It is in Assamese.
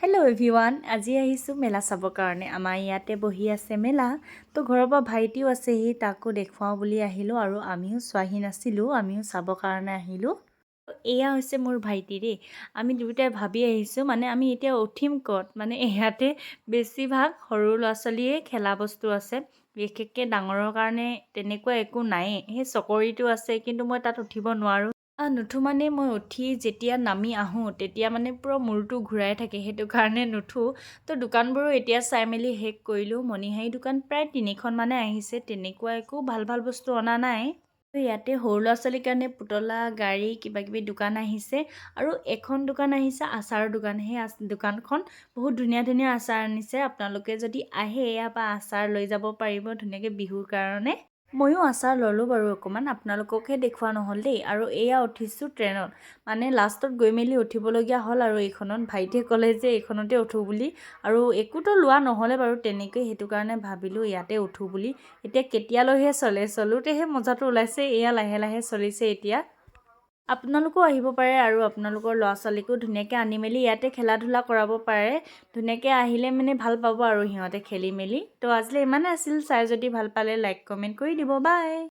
হেল্ল' এভৰিৱান, আজি আহিছোঁ মেলা চাবৰ কাৰণে। আমাৰ ইয়াতে বহি আছে মেলা, তো ঘৰৰ পৰা ভাইটিও আছেহি, তাকো দেখুৱাওঁ বুলি আহিলোঁ আৰু আমিও চোৱাহি নাছিলোঁ, আমিও চাবৰ কাৰণে আহিলোঁ। এয়া হৈছে মোৰ ভাইটি দেই। আমি দুয়োটাই ভাবি আহিছোঁ, মানে আমি এতিয়া উঠিম ক'ত, মানে ইয়াতে বেছিভাগ সৰু ল'ৰা ছোৱালীয়ে খেলা বস্তু আছে, বিশেষকৈ ডাঙৰৰ কাৰণে তেনেকুৱা একো নায়েই। সেই চকৰিটো আছে, কিন্তু মই তাত উঠিব নোৱাৰোঁ। নুঠো মানে মই উঠি যেতিয়া নামি আহোঁ তেতিয়া মানে পূৰা মূৰটো ঘূৰাই থাকে, সেইটো কাৰণে নুঠো। তো দোকানবোৰো এতিয়া চাই মেলি শেষ কৰিলোঁ। মণিহাৰী দোকান প্ৰায় 3খন মানে আহিছে, তেনেকুৱা একো ভাল ভাল বস্তু অনা নাই। তো ইয়াতে সৰু ল'ৰা ছোৱালীৰ কাৰণে পুতলা গাড়ী কিবাকিবি দোকান আহিছে, আৰু এখন দোকান আহিছে আচাৰৰ দোকান। সেই দোকানখন বহুত ধুনীয়া ধুনীয়া আচাৰ আনিছে। আপোনালোকে যদি আহে ইয়াৰ পৰা আচাৰ লৈ যাব পাৰিব ধুনীয়াকৈ বিহুৰ কাৰণে। ময়ো আচাৰ ল'লোঁ বাৰু অকণমান, আপোনালোককহে দেখুওৱা নহ'ল দেই। আৰু এয়া উঠিছোঁ ট্ৰেইনত, মানে লাষ্টত গৈ মেলি উঠিবলগীয়া হ'ল, আৰু এইখনত ভাইটিয়ে ক'লে যে এইখনতে উঠোঁ বুলি। আৰু একোতো লোৱা নহ'লে বাৰু তেনেকৈ, সেইটো কাৰণে ভাবিলোঁ ইয়াতে উঠোঁ বুলি। এতিয়া কেতিয়ালৈহে চলোতেহে মজাটো ওলাইছে, এয়া লাহে লাহে চলিছে এতিয়া। আপোনালোকো আহিব পাৰে, আৰু আপোনালোকৰ ল'ৰা ছোৱালীকো ধুনীয়াকৈ আনি মেলি ইয়াতে খেলা ধূলা কৰাব পাৰে। ধুনীয়াকৈ আহিলে মানে ভাল পাব আৰু সিহঁতে খেলি মেলি। তো আজিলৈ ইমানে আছিল। চাই যদি ভাল পালে লাইক কমেণ্ট কৰি দিব। বাই।